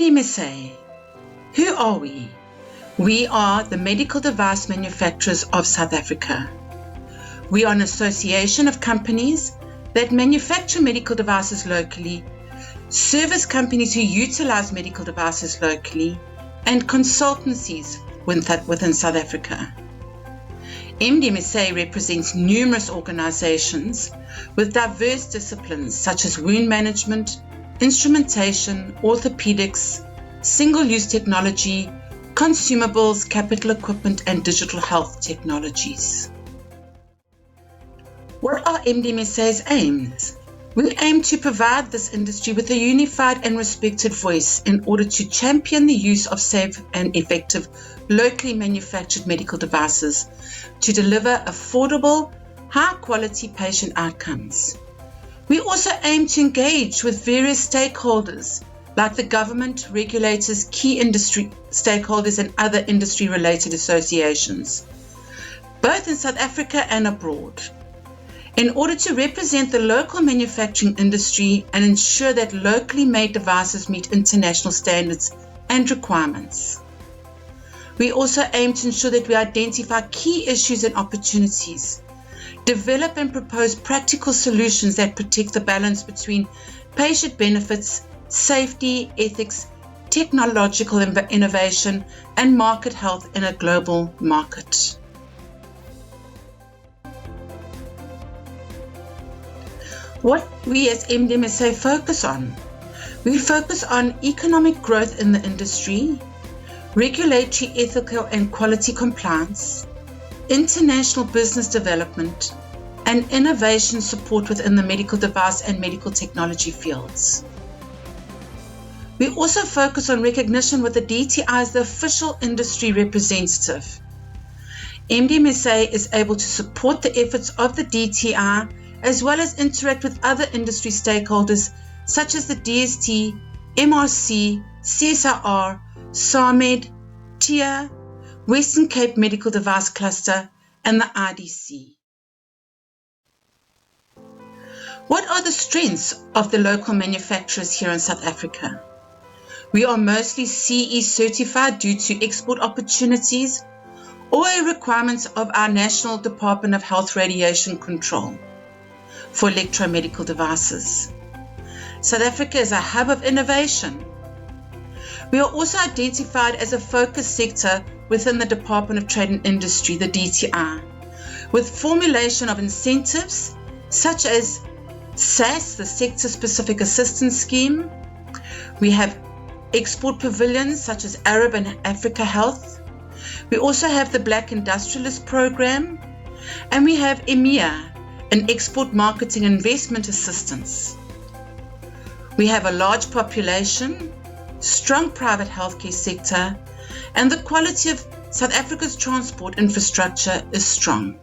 MDMSA. Who are we? We are the medical device manufacturers of South Africa. We are an association of companies that manufacture medical devices locally, service companies who utilize medical devices locally, and consultancies within South Africa. MDMSA represents numerous organizations with diverse disciplines such as wound management, instrumentation, orthopedics, single-use technology, consumables, capital equipment, and digital health technologies. What are MDMSA's aims? We aim to provide this industry with a unified and respected voice in order to champion the use of safe and effective locally manufactured medical devices to deliver affordable, high-quality patient outcomes. We also aim to engage with various stakeholders like the government, regulators, key industry stakeholders, and other industry-related associations, both in South Africa and abroad, in order to represent the local manufacturing industry and ensure that locally made devices meet international standards and requirements. We also aim to ensure that we identify key issues and opportunities, develop and propose practical solutions that protect the balance between patient benefits, safety, ethics, technological innovation, and market health in a global market. What we as MDMSA focus on? We focus on economic growth in the industry, regulatory, ethical, and quality compliance, international business development, and innovation support within the medical device and medical technology fields. We also focus on recognition with the DTI as the official industry representative. MDMSA is able to support the efforts of the DTI as well as interact with other industry stakeholders such as the DST, MRC, CSIR, SAMED, TIA, Western Cape Medical Device Cluster, and the IDC. What are the strengths of the local manufacturers here in South Africa? We are mostly CE certified due to export opportunities or a requirement of our National Department of Health Radiation Control for electromedical devices. South Africa is a hub of innovation. We are also identified as a focus sector within the Department of Trade and Industry, the DTI, with formulation of incentives such as SAS, the Sector Specific Assistance Scheme. We have export pavilions such as Arab and Africa Health. We also have the Black Industrialist Program, and we have EMIA, an export marketing investment assistance. We have a large population, strong private healthcare sector, and the quality of South Africa's transport infrastructure is strong.